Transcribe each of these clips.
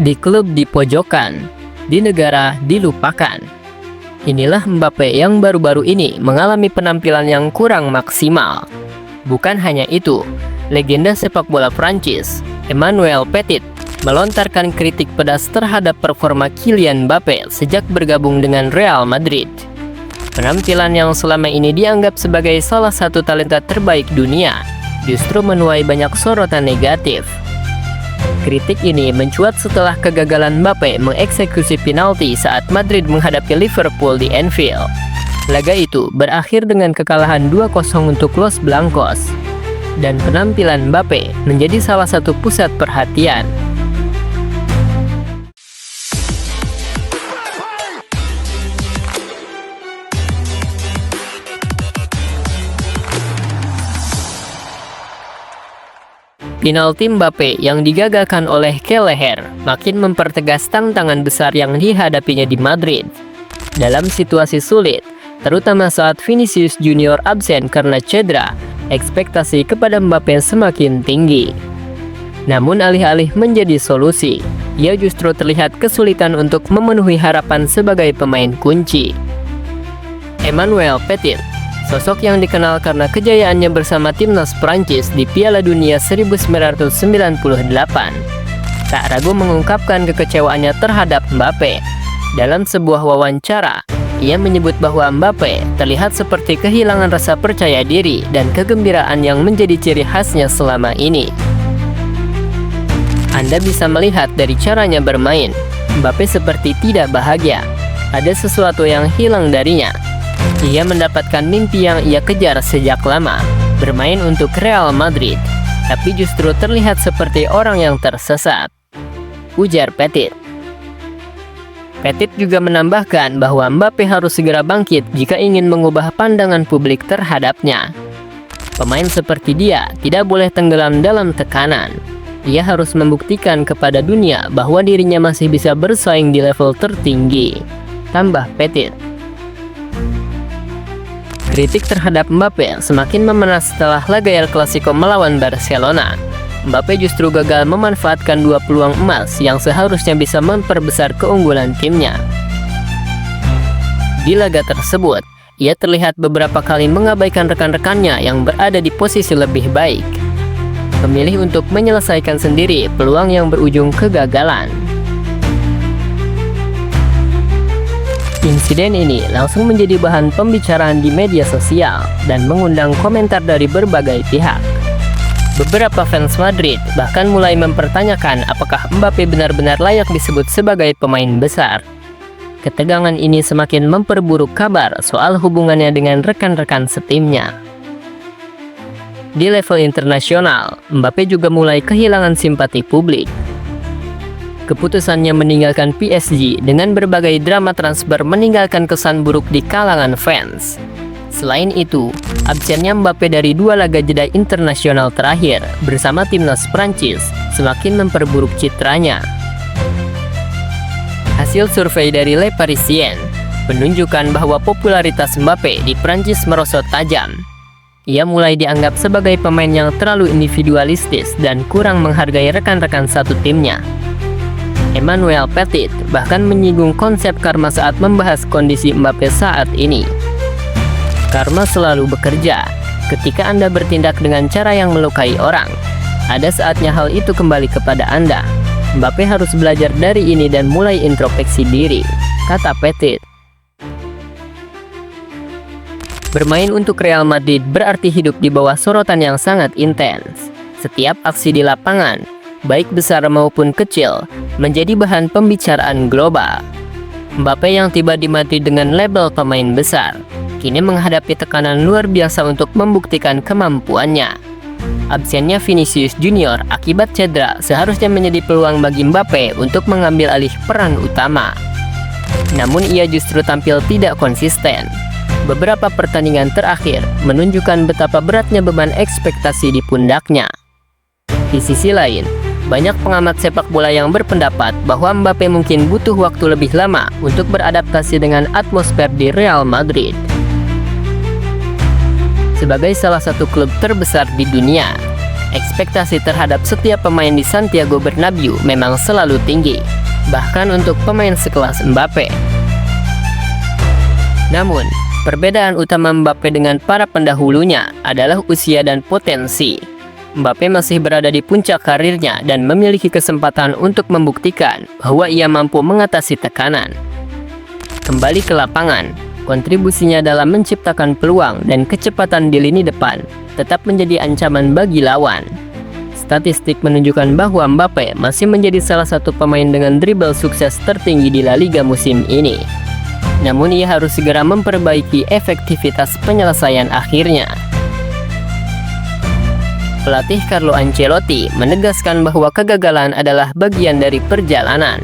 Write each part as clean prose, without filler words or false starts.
Di klub di pojokan, di negara dilupakan. Inilah Mbappe yang baru-baru ini mengalami penampilan yang kurang maksimal. Bukan hanya itu, legenda sepak bola Prancis, Emmanuel Petit, melontarkan kritik pedas terhadap performa Kylian Mbappe sejak bergabung dengan Real Madrid. Penampilan yang selama ini dianggap sebagai salah satu talenta terbaik dunia, justru menuai banyak sorotan negatif. Kritik ini mencuat setelah kegagalan Mbappe mengeksekusi penalti saat Madrid menghadapi Liverpool di Anfield. Laga itu berakhir dengan kekalahan 2-0 untuk Los Blancos. Dan penampilan Mbappe menjadi salah satu pusat perhatian. Penalti Mbappe yang digagalkan oleh Kelleher makin mempertegas tantangan besar yang dihadapinya di Madrid. Dalam situasi sulit, terutama saat Vinicius Junior absen karena cedera, ekspektasi kepada Mbappe semakin tinggi. Namun alih-alih menjadi solusi, ia justru terlihat kesulitan untuk memenuhi harapan sebagai pemain kunci. Emmanuel Petit, sosok yang dikenal karena kejayaannya bersama timnas Prancis di Piala Dunia 1998, tak ragu mengungkapkan kekecewaannya terhadap Mbappe. Dalam sebuah wawancara, ia menyebut bahwa Mbappe terlihat seperti kehilangan rasa percaya diri dan kegembiraan yang menjadi ciri khasnya selama ini. Anda bisa melihat dari caranya bermain, Mbappe seperti tidak bahagia. Ada sesuatu yang hilang darinya. Ia mendapatkan mimpi yang ia kejar sejak lama, bermain untuk Real Madrid, tapi justru terlihat seperti orang yang tersesat, ujar Petit. Petit juga menambahkan bahwa Mbappe harus segera bangkit jika ingin mengubah pandangan publik terhadapnya. Pemain seperti dia tidak boleh tenggelam dalam tekanan. Ia harus membuktikan kepada dunia bahwa dirinya masih bisa bersaing di level tertinggi, tambah Petit. Kritik terhadap Mbappe semakin memanas setelah laga El Clasico melawan Barcelona. Mbappe justru gagal memanfaatkan dua peluang emas yang seharusnya bisa memperbesar keunggulan timnya. Di laga tersebut, ia terlihat beberapa kali mengabaikan rekan-rekannya yang berada di posisi lebih baik. Memilih untuk menyelesaikan sendiri peluang yang berujung kegagalan. Insiden ini langsung menjadi bahan pembicaraan di media sosial dan mengundang komentar dari berbagai pihak. Beberapa fans Madrid bahkan mulai mempertanyakan apakah Mbappe benar-benar layak disebut sebagai pemain besar. Ketegangan ini semakin memperburuk kabar soal hubungannya dengan rekan-rekan setimnya. Di level internasional, Mbappe juga mulai kehilangan simpati publik. Keputusannya meninggalkan PSG dengan berbagai drama transfer meninggalkan kesan buruk di kalangan fans. Selain itu, absennya Mbappe dari dua laga jeda internasional terakhir bersama timnas Prancis semakin memperburuk citranya. Hasil survei dari Le Parisien menunjukkan bahwa popularitas Mbappe di Prancis merosot tajam. Ia mulai dianggap sebagai pemain yang terlalu individualistis dan kurang menghargai rekan-rekan satu timnya. Emmanuel Petit bahkan menyinggung konsep karma saat membahas kondisi Mbappe saat ini. Karma selalu bekerja. Ketika Anda bertindak dengan cara yang melukai orang, ada saatnya hal itu kembali kepada Anda. Mbappe harus belajar dari ini dan mulai introspeksi diri, kata Petit. Bermain untuk Real Madrid berarti hidup di bawah sorotan yang sangat intens. Setiap aksi di lapangan, baik besar maupun kecil, menjadi bahan pembicaraan global. Mbappe yang tiba di Madrid dengan label pemain besar, kini menghadapi tekanan luar biasa untuk membuktikan kemampuannya. Absennya Vinicius Junior akibat cedera seharusnya menjadi peluang bagi Mbappe untuk mengambil alih peran utama. Namun ia justru tampil tidak konsisten. Beberapa pertandingan terakhir menunjukkan betapa beratnya beban ekspektasi di pundaknya. Di sisi lain, banyak pengamat sepak bola yang berpendapat bahwa Mbappe mungkin butuh waktu lebih lama untuk beradaptasi dengan atmosfer di Real Madrid. Sebagai salah satu klub terbesar di dunia, ekspektasi terhadap setiap pemain di Santiago Bernabeu memang selalu tinggi, bahkan untuk pemain sekelas Mbappe. Namun, perbedaan utama Mbappe dengan para pendahulunya adalah usia dan potensi. Mbappe masih berada di puncak karirnya dan memiliki kesempatan untuk membuktikan bahwa ia mampu mengatasi tekanan. Kembali ke lapangan, kontribusinya dalam menciptakan peluang dan kecepatan di lini depan tetap menjadi ancaman bagi lawan. Statistik menunjukkan bahwa Mbappe masih menjadi salah satu pemain dengan dribble sukses tertinggi di La Liga musim ini. Namun ia harus segera memperbaiki efektivitas penyelesaian akhirnya. Pelatih Carlo Ancelotti menegaskan bahwa kegagalan adalah bagian dari perjalanan.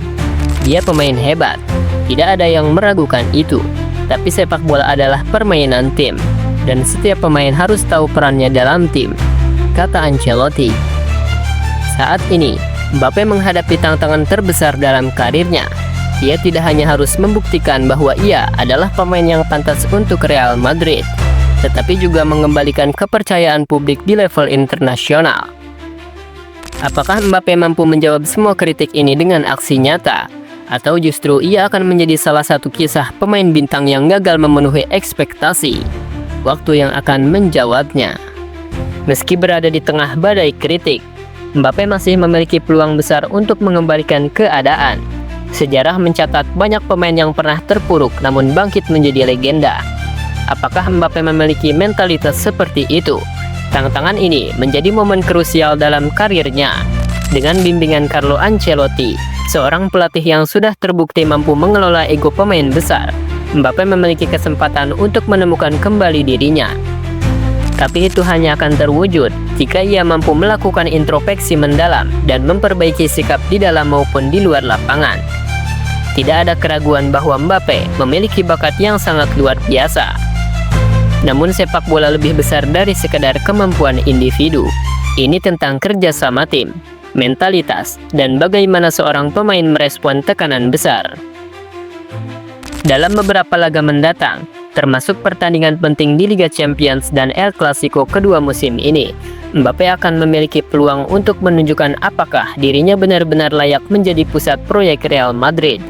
Dia pemain hebat, tidak ada yang meragukan itu. Tapi sepak bola adalah permainan tim, dan setiap pemain harus tahu perannya dalam tim, kata Ancelotti. Saat ini, Mbappe menghadapi tantangan terbesar dalam karirnya. Ia tidak hanya harus membuktikan bahwa ia adalah pemain yang pantas untuk Real Madrid, tetapi juga mengembalikan kepercayaan publik di level internasional. Apakah Mbappe mampu menjawab semua kritik ini dengan aksi nyata? Atau justru ia akan menjadi salah satu kisah pemain bintang yang gagal memenuhi ekspektasi? Waktu yang akan menjawabnya. Meski berada di tengah badai kritik, Mbappe masih memiliki peluang besar untuk mengembalikan keadaan. Sejarah mencatat banyak pemain yang pernah terpuruk namun bangkit menjadi legenda. Apakah Mbappe memiliki mentalitas seperti itu? Tantangan ini menjadi momen krusial dalam karirnya. Dengan bimbingan Carlo Ancelotti, seorang pelatih yang sudah terbukti mampu mengelola ego pemain besar, Mbappe memiliki kesempatan untuk menemukan kembali dirinya. Tapi itu hanya akan terwujud jika ia mampu melakukan introspeksi mendalam dan memperbaiki sikap di dalam maupun di luar lapangan. Tidak ada keraguan bahwa Mbappe memiliki bakat yang sangat luar biasa. Namun sepak bola lebih besar dari sekedar kemampuan individu. Ini tentang kerjasama tim, mentalitas, dan bagaimana seorang pemain merespon tekanan besar. Dalam beberapa laga mendatang, termasuk pertandingan penting di Liga Champions dan El Clasico kedua musim ini, Mbappe akan memiliki peluang untuk menunjukkan apakah dirinya benar-benar layak menjadi pusat proyek Real Madrid.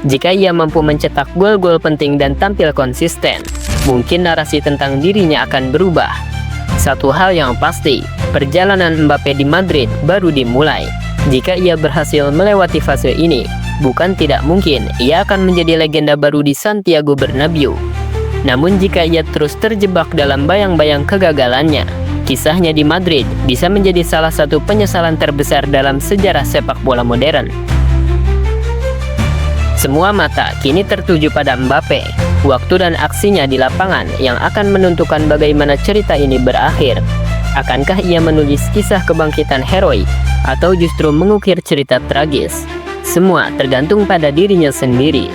Jika ia mampu mencetak gol-gol penting dan tampil konsisten, mungkin narasi tentang dirinya akan berubah. Satu hal yang pasti, perjalanan Mbappe di Madrid baru dimulai. Jika ia berhasil melewati fase ini, bukan tidak mungkin ia akan menjadi legenda baru di Santiago Bernabeu. Namun jika ia terus terjebak dalam bayang-bayang kegagalannya, kisahnya di Madrid bisa menjadi salah satu penyesalan terbesar dalam sejarah sepak bola modern. Semua mata kini tertuju pada Mbappe, waktu dan aksinya di lapangan yang akan menentukan bagaimana cerita ini berakhir. Akankah ia menulis kisah kebangkitan heroik atau justru mengukir cerita tragis? Semua tergantung pada dirinya sendiri.